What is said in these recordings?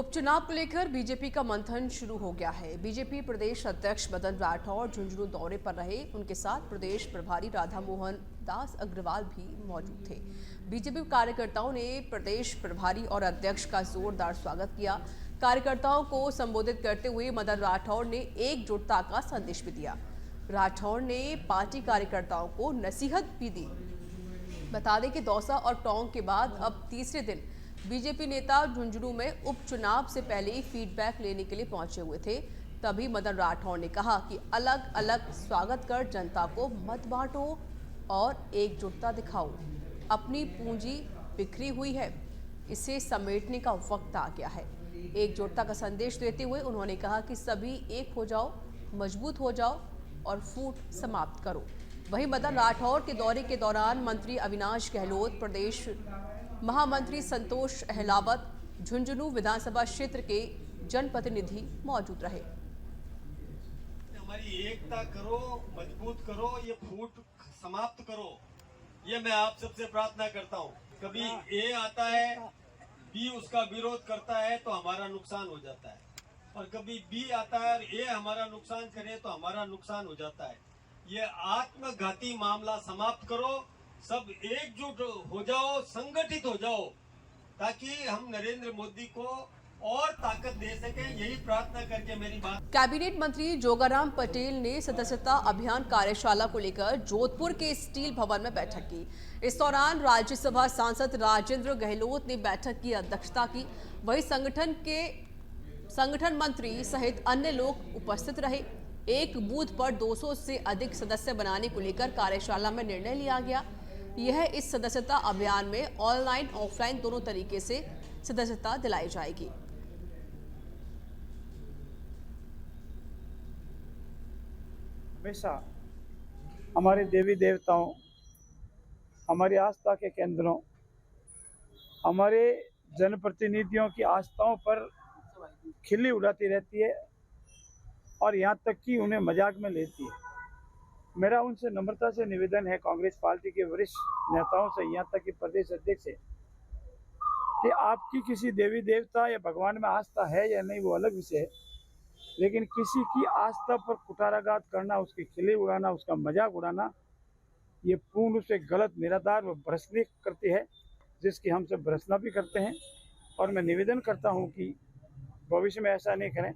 उपचुनाव को लेकर बीजेपी का मंथन शुरू हो गया है। बीजेपी प्रदेश अध्यक्ष मदन राठौर झुंझुनू दौरे पर रहे। उनके साथ प्रदेश प्रभारी राधा मोहन दास अग्रवाल भी मौजूद थे। बीजेपी कार्यकर्ताओं ने प्रदेश प्रभारी और अध्यक्ष का जोरदार स्वागत किया। कार्यकर्ताओं को संबोधित करते हुए मदन राठौर ने एकजुटता का संदेश भी दिया। राठौर ने पार्टी कार्यकर्ताओं को नसीहत भी दी। बता दें कि दौसा और टोंक के बाद अब तीसरे दिन बीजेपी नेता झुंझुनू में उपचुनाव से पहले ही फीडबैक लेने के लिए पहुंचे हुए थे। तभी मदन राठौर ने कहा कि अलग अलग स्वागत कर जनता को मत बांटो और एकजुटता दिखाओ। अपनी पूंजी बिखरी हुई है, इसे समेटने का वक्त आ गया है। एकजुटता का संदेश देते हुए उन्होंने कहा कि सभी एक हो जाओ, मजबूत हो जाओ और फूट समाप्त करो। वहीं मदन राठौर के दौरे के दौरान मंत्री अविनाश गहलोत, प्रदेश महामंत्री संतोष अहलावत, झुंझुनू विधानसभा क्षेत्र के जनप्रतिनिधि मौजूद रहे। हमारी एकता करो, मजबूत करो, ये फूट समाप्त करो, ये मैं आप सबसे प्रार्थना करता हूँ। कभी ए आता है, बी उसका विरोध करता है तो हमारा नुकसान हो जाता है, और कभी बी आता है और ए हमारा नुकसान करे तो हमारा नुकसान हो जाता है। ये आत्मघाती मामला समाप्त करो, सब एकजुट हो जाओ, संगठित हो जाओ, ताकि हम नरेंद्र मोदी को और ताकत दे सकें। यही प्रार्थना करके मेरी बात। कैबिनेट मंत्री जोगाराम पटेल ने सदस्यता अभियान कार्यशाला को लेकर जोधपुर के स्टील भवन में बैठक की। इस दौरान राज्यसभा सांसद राजेंद्र गहलोत ने बैठक की अध्यक्षता की। वहीं संगठन मंत्री सहित अन्य लोग उपस्थित रहे। एक बूथ पर 200 से अधिक सदस्य बनाने को लेकर कार्यशाला में निर्णय लिया गया। यह इस सदस्यता अभियान में ऑनलाइन ऑफलाइन दोनों तरीके से सदस्यता दिलाई जाएगी। हमेशा हमारे देवी देवताओं, हमारी आस्था के केंद्रों, हमारे जनप्रतिनिधियों की आस्थाओं पर खिल्ली उड़ाती रहती है और यहाँ तक कि उन्हें मजाक में लेती है। मेरा उनसे नम्रता से निवेदन है, कांग्रेस पार्टी के वरिष्ठ नेताओं से, यहाँ तक कि प्रदेश अध्यक्ष से, कि आपकी किसी देवी देवता या भगवान में आस्था है या नहीं वो अलग विषय है, लेकिन किसी की आस्था पर कुठाराघात करना, उसकी खिल्ली उड़ाना, उसका मजाक उड़ाना, ये पूर्ण रूप से गलत, निराधार व भ्रष्ट करती है, जिसकी हम सब भ्रष्टना भी करते हैं। और मैं निवेदन करता हूँ कि भविष्य में ऐसा नहीं करें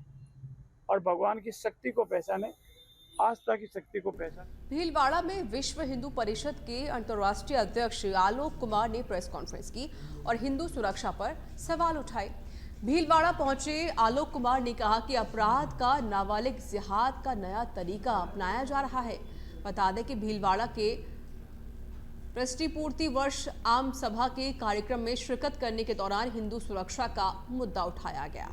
और भगवान की शक्ति को पहचानें, आस्था की शक्ति को पहचानें। भीलवाड़ा में विश्व हिंदू परिषद के अंतर्राष्ट्रीय अध्यक्ष आलोक कुमार ने प्रेस कॉन्फ्रेंस की और हिंदू सुरक्षा पर सवाल उठाए। भीलवाड़ा पहुंचे आलोक कुमार ने कहा कि अपराध का नाबालिग जिहाद का नया तरीका अपनाया जा रहा है। बता दें कि भीलवाड़ा के प्रतिपूर्ति वर्ष आम सभा के कार्यक्रम में शिरकत करने के दौरान हिंदू सुरक्षा का मुद्दा उठाया गया।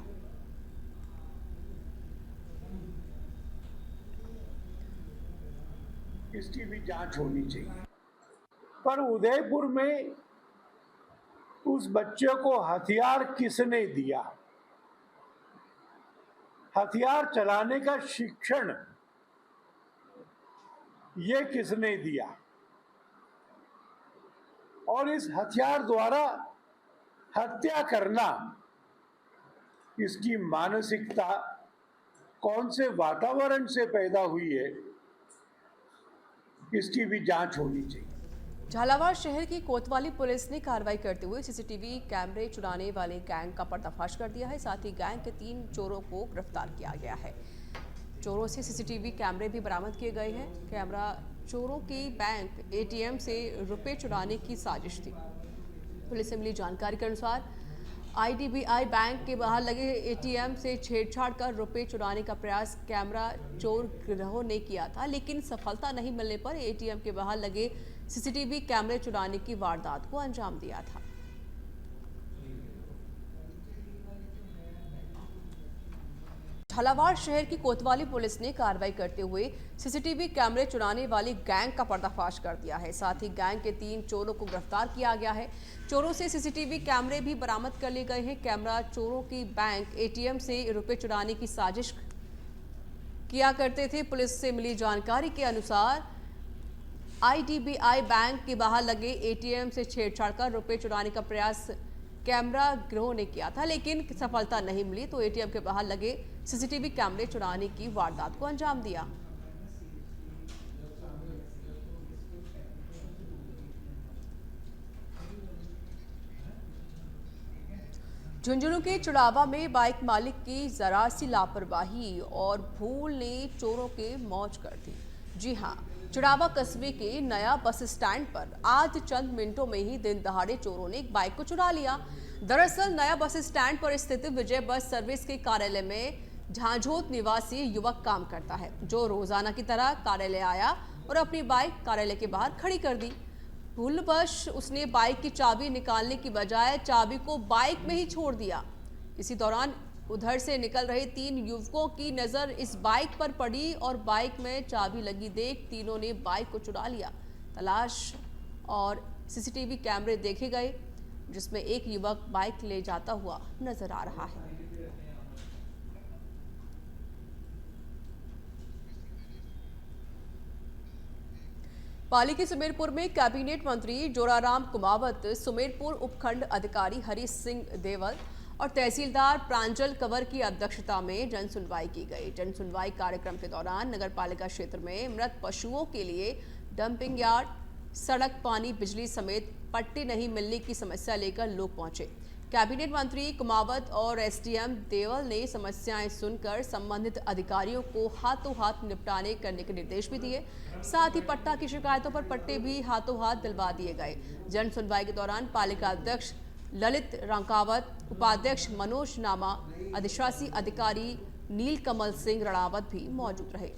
इसकी भी जांच होनी चाहिए। पर उदयपुर में उस बच्चे को हथियार किसने दिया? हथियार चलाने का शिक्षण ये किसने दिया? और इस हथियार द्वारा हत्या करना, इसकी मानसिकता कौन से वातावरण से पैदा हुई है, इसकी भी जांच होनी चाहिए। झालावाड़ शहर की कोतवाली पुलिस ने कार्रवाई करते हुए सीसीटीवी कैमरे चुराने वाले गैंग का पर्दाफाश कर दिया है। साथ ही गैंग के 3 चोरों को गिरफ्तार किया गया है। चोरों से सीसीटीवी कैमरे भी बरामद किए गए हैं। कैमरा चोरों की बैंक एटीएम से रुपए चुराने की साजिश थी। पुलिस से मिली जानकारी के अनुसार आईडीबीआई बैंक के बाहर लगे एटीएम से छेड़छाड़ कर रुपए चुराने का प्रयास कैमरा चोर गिरोह ने किया था, लेकिन सफलता नहीं मिलने पर एटीएम के बाहर लगे सीसीटीवी कैमरे चुराने की वारदात को अंजाम दिया था। झालावाड़ शहर की कोतवाली पुलिस ने कार्रवाई करते हुए सीसीटीवी कैमरे चुराने वाली गैंग का पर्दाफाश कर दिया है। साथ ही गैंग के 3 चोरों को गिरफ्तार किया गया है। चोरों से सीसीटीवी कैमरे भी बरामद कर लिए गए हैं। कैमरा चोरों की बैंक एटीएम से रुपए चुराने की साजिश किया करते थे। पुलिस से मिली जानकारी के अनुसार आईडीबीआई बैंक के बाहर लगे एटीएम से छेड़छाड़ कर रुपए चुराने का प्रयास कैमरा गिरोह ने किया था, लेकिन सफलता नहीं मिली तो एटीएम के बाहर लगे सीसीटीवी कैमरे चुराने की वारदात को अंजाम दिया। झुंझुनू के चुड़ावा में बाइक मालिक की जरा सी लापरवाही और भूल ने चोरों के मौज कर दी। जी हां, चुड़ावा कस्बे के नया बस स्टैंड पर आज चंद मिनटों में ही दिन दहाड़े चोरों ने एक बाइक को चुरा लिया। दरअसल नया बस स्टैंड पर स्थित विजय बस सर्विस के कार्यालय में झांझोत निवासी युवक काम करता है, जो रोजाना की तरह कार्यालय आया और अपनी बाइक कार्यालय के बाहर खड़ी कर दी। भूलवश उसने बाइक की चाबी निकालने की बजाय चाबी को बाइक में ही छोड़ दिया। इसी दौरान उधर से निकल रहे 3 युवकों की नजर इस बाइक पर पड़ी और बाइक में चाबी लगी देख तीनों ने बाइक को चुरा लिया। तलाश और सीसीटीवी कैमरे देखे गए, जिसमें एक युवक बाइक ले जाता हुआ नजर आ रहा है। पाली के सुमेरपुर में कैबिनेट मंत्री जोराराम कुमावत, सुमेरपुर उपखंड अधिकारी हरीश सिंह देवल और तहसीलदार प्रांजल कंवर की अध्यक्षता में जन सुनवाई की गई। जन सुनवाई कार्यक्रम के दौरान नगरपालिका क्षेत्र में मृत पशुओं के लिए डंपिंग यार्ड, सड़क, पानी, बिजली समेत पट्टे नहीं मिलने की समस्या लेकर लोग पहुंचे। कैबिनेट मंत्री कुमावत और एसडीएम देवल ने समस्याएं सुनकर संबंधित अधिकारियों को हाथों हाथ निपटाने करने के निर्देश भी दिए। साथ ही पट्टा की शिकायतों पर पट्टे भी हाथों हाथ दिलवा दिए गए। जन सुनवाई के दौरान पालिका अध्यक्ष ललित रांकावत, उपाध्यक्ष मनोज नामा, अधिशासी अधिकारी नीलकमल सिंह रणावत भी मौजूद रहे।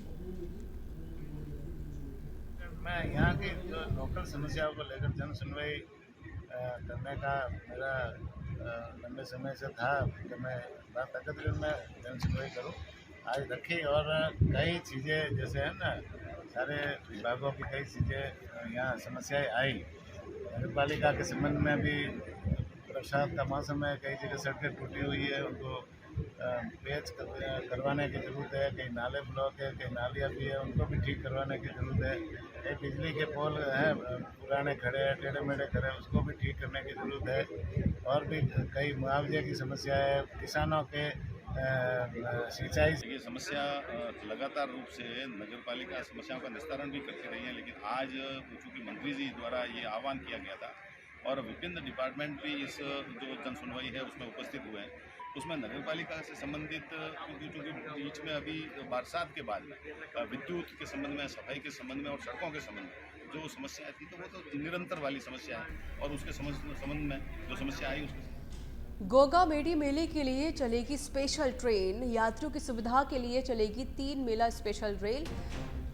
मैं यहाँ की जो लोकल समस्याओं को लेकर जन सुनवाई करने का मेरा लंबे समय से था कि मैं बात ताकत में जन सुनवाई करूँ। आज रखी और कई चीज़ें जैसे है ना, सारे विभागों की कई चीज़ें यहाँ समस्याएं आई। नगरपालिका के संबंध में भी बरसात का मौसम है, कई जगह सड़कें टूटी हुई है, उनको पेच करवाने की ज़रूरत है। कई नाले ब्लॉक है, कई नालियाँ भी है, उनको भी ठीक करवाने की ज़रूरत है। कई बिजली के पोल हैं पुराने खड़े हैं, टेढ़े मेढ़े खड़े हैं, उसको भी ठीक करने की ज़रूरत है। और भी कई मुआवजे की समस्या है, किसानों के सिंचाई ये समस्या लगातार रूप से नगरपालिका समस्याओं का निस्तारण भी करती रही है, लेकिन आज चूँकि मंत्री जी द्वारा ये आह्वान किया गया था और विभिन्न डिपार्टमेंट भी इस जो जन सुनवाई है उसमें उपस्थित हुए हैं, उसमें नगरपालिका से संबंधित क्योंकि बीच में अभी बरसात के बाद विद्युत के संबंध में, सफाई के संबंध में और सड़कों के संबंध में जो समस्याएं थी, तो वो तो निरंतर वाली समस्या है और उसके संबंध में जो समस्या आई उसके गोगा मेडी मेले के लिए चलेगी स्पेशल ट्रेन। यात्रियों की सुविधा के लिए चलेगी 3 मेला स्पेशल रेल।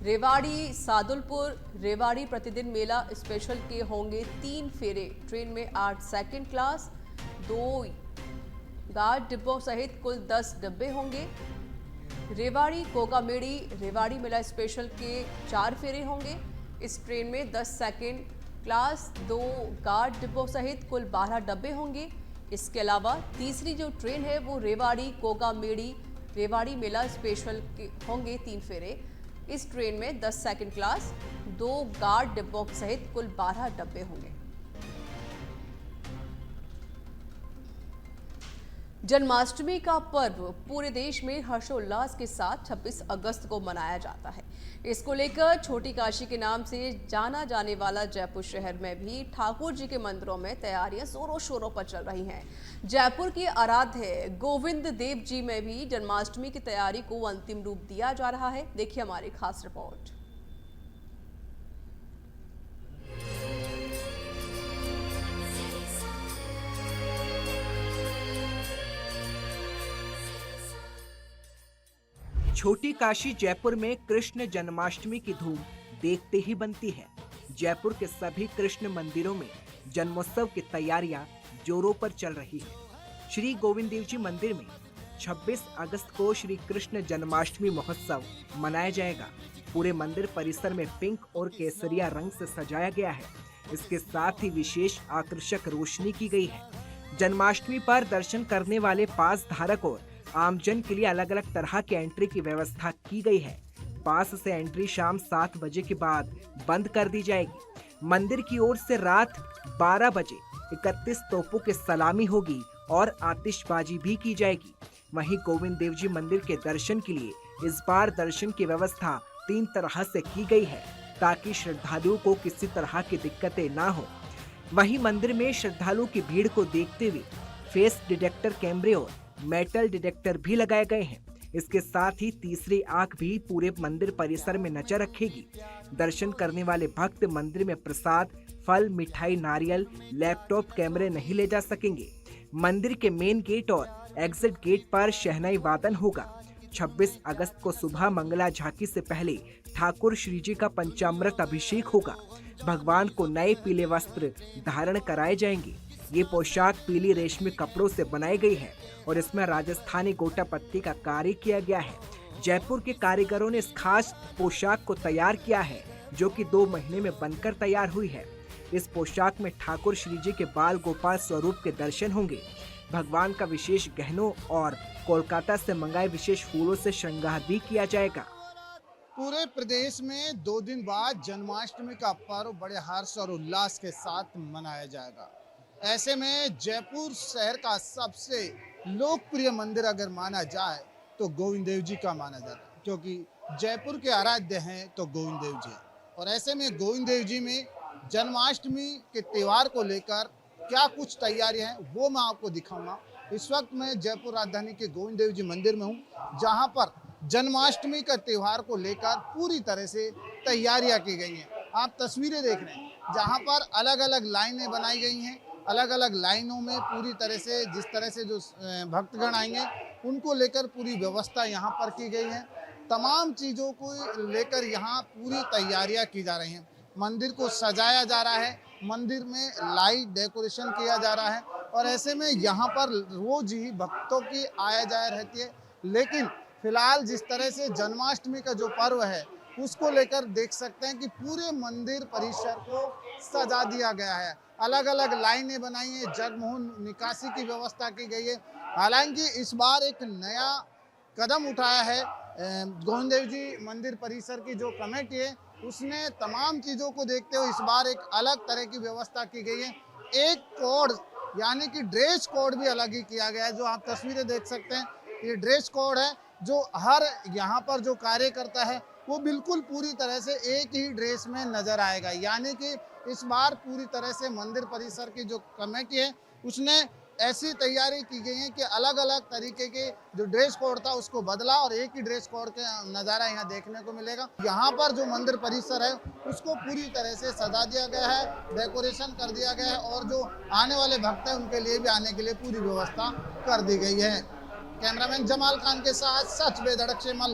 रेवाड़ी सादुलपुर रेवाड़ी प्रतिदिन मेला स्पेशल के होंगे 3 फेरे। ट्रेन में 8 सेकंड क्लास, 2 गार्ड डिब्बों सहित कुल 10 डिब्बे होंगे। रेवाड़ी गोगा मेडी रेवाड़ी मेला स्पेशल के 4 फेरे होंगे। इस ट्रेन में 10 सेकंड क्लास, 2 गार्ड डिब्बों सहित कुल 12 डब्बे होंगे। इसके अलावा तीसरी जो ट्रेन है वो रेवाड़ी गोगा मेडी रेवाड़ी मेला स्पेशल के होंगे 3 फेरे। इस ट्रेन में 10 सेकंड क्लास, 2 गार्ड डिब्बों सहित कुल 12 डब्बे होंगे। जन्माष्टमी का पर्व पूरे देश में हर्षोल्लास के साथ 26 अगस्त को मनाया जाता है। इसको लेकर छोटी काशी के नाम से जाना जाने वाला जयपुर शहर में भी ठाकुर जी के मंदिरों में तैयारियां जोरों शोरों पर चल रही हैं। जयपुर के आराध्य गोविंद देव जी में भी जन्माष्टमी की तैयारी को अंतिम रूप दिया जा रहा है। देखिए हमारी खास रिपोर्ट। छोटी काशी जयपुर में कृष्ण जन्माष्टमी की धूम देखते ही बनती है। जयपुर के सभी कृष्ण मंदिरों में जन्मोत्सव की तैयारियां जोरों पर चल रही है। श्री गोविंद देव जी मंदिर में 26 अगस्त को श्री कृष्ण जन्माष्टमी महोत्सव मनाया जाएगा। पूरे मंदिर परिसर में पिंक और केसरिया रंग से सजाया गया है। इसके साथ ही विशेष आकर्षक रोशनी की गई है। जन्माष्टमी पर दर्शन करने वाले पास धारक और आमजन के लिए अलग अलग तरह की एंट्री की व्यवस्था की गई है। पास से एंट्री शाम 7 बजे के बाद बंद कर दी जाएगी। मंदिर की ओर से रात 12 बजे 31 तोपों की सलामी होगी और आतिशबाजी भी की जाएगी। वहीं गोविंद देव जी मंदिर के दर्शन के लिए इस बार दर्शन की व्यवस्था 3 तरह से की गई है ताकि श्रद्धालुओं को किसी तरह की दिक्कतें ना हो। वहीं मंदिर में श्रद्धालुओं की भीड़ को देखते हुए फेस डिटेक्टर कैमरे और मेटल डिटेक्टर भी लगाए गए हैं। इसके साथ ही तीसरी आंख भी पूरे मंदिर परिसर में नजर रखेगी। दर्शन करने वाले भक्त मंदिर में प्रसाद, फल, मिठाई, नारियल, लैपटॉप, कैमरे नहीं ले जा सकेंगे। मंदिर के मेन गेट और एग्जिट गेट पर शहनाई वादन होगा। 26 अगस्त को सुबह मंगला झांकी से पहले ठाकुर श्री जी का पंचामृत अभिषेक होगा। भगवान को नए पीले वस्त्र धारण कराए जाएंगे। ये पोशाक पीली रेशमी कपड़ों से बनाई गई है और इसमें राजस्थानी गोटा पत्ती का कार्य किया गया है। जयपुर के कारीगरों ने इस खास पोशाक को तैयार किया है जो कि 2 महीने में बनकर तैयार हुई है। इस पोशाक में ठाकुर श्री जी के बाल गोपाल स्वरूप के दर्शन होंगे। भगवान का विशेष गहनों और कोलकाता से मंगाए विशेष फूलों से श्रृंगार भी किया जाएगा। पूरे प्रदेश में 2 दिन बाद जन्माष्टमी का पर्व बड़े हर्ष और उल्लास के साथ मनाया जाएगा। ऐसे में जयपुर शहर का सबसे लोकप्रिय मंदिर अगर माना जाए तो गोविंद देव जी का माना जाता है, क्योंकि जयपुर के आराध्य हैं तो गोविंद देव जी। और ऐसे में गोविंद देव जी में जन्माष्टमी के त्यौहार को लेकर क्या कुछ तैयारियां हैं वो मैं आपको दिखाऊंगा। इस वक्त मैं जयपुर राजधानी के गोविंद देव जी मंदिर में हूं, जहां पर जन्माष्टमी का त्यौहार को लेकर पूरी तरह से तैयारियां की गई हैं। आप तस्वीरें देख रहे हैं जहां पर अलग अलग लाइनें बनाई गई हैं। अलग अलग लाइनों में पूरी तरह से जिस तरह से जो भक्तगण आएंगे उनको लेकर पूरी व्यवस्था यहाँ पर की गई है। तमाम चीज़ों को लेकर यहाँ पूरी तैयारियाँ की जा रही हैं। मंदिर को सजाया जा रहा है, मंदिर में लाइट डेकोरेशन किया जा रहा है और ऐसे में यहाँ पर रोज ही भक्तों की आया जाया रहती है। लेकिन फिलहाल जिस तरह से जन्माष्टमी का जो पर्व है उसको लेकर देख सकते हैं कि पूरे मंदिर परिसर को सजा दिया गया है। अलग अलग लाइनें बनाई हैं, जगमोहन निकासी की व्यवस्था की गई है। हालांकि इस बार एक नया कदम उठाया है गोविंद देव जी मंदिर परिसर की जो कमेटी है उसने तमाम चीज़ों को देखते हुए इस बार एक अलग तरह की व्यवस्था की गई है। एक कोड यानी कि ड्रेस कोड भी अलग ही किया गया है। जो आप तस्वीरें देख सकते हैं ये ड्रेस कोड है, जो हर यहाँ पर जो कार्य करता है वो बिल्कुल पूरी तरह से एक ही ड्रेस में नजर आएगा। यानी कि इस बार पूरी तरह से मंदिर परिसर की जो कमेटी है उसने ऐसी तैयारी की गई है कि अलग अलग तरीके के जो ड्रेस कोड था उसको बदला और एक ही ड्रेस कोड का नज़ारा यहाँ देखने को मिलेगा। यहाँ पर जो मंदिर परिसर है उसको पूरी तरह से सजा दिया गया है, डेकोरेशन कर दिया गया है और जो आने वाले भक्त हैं उनके लिए भी आने के लिए पूरी व्यवस्था कर दी गई है। कैमरामैन जमाल खान के साथ सच बेधड़क से मल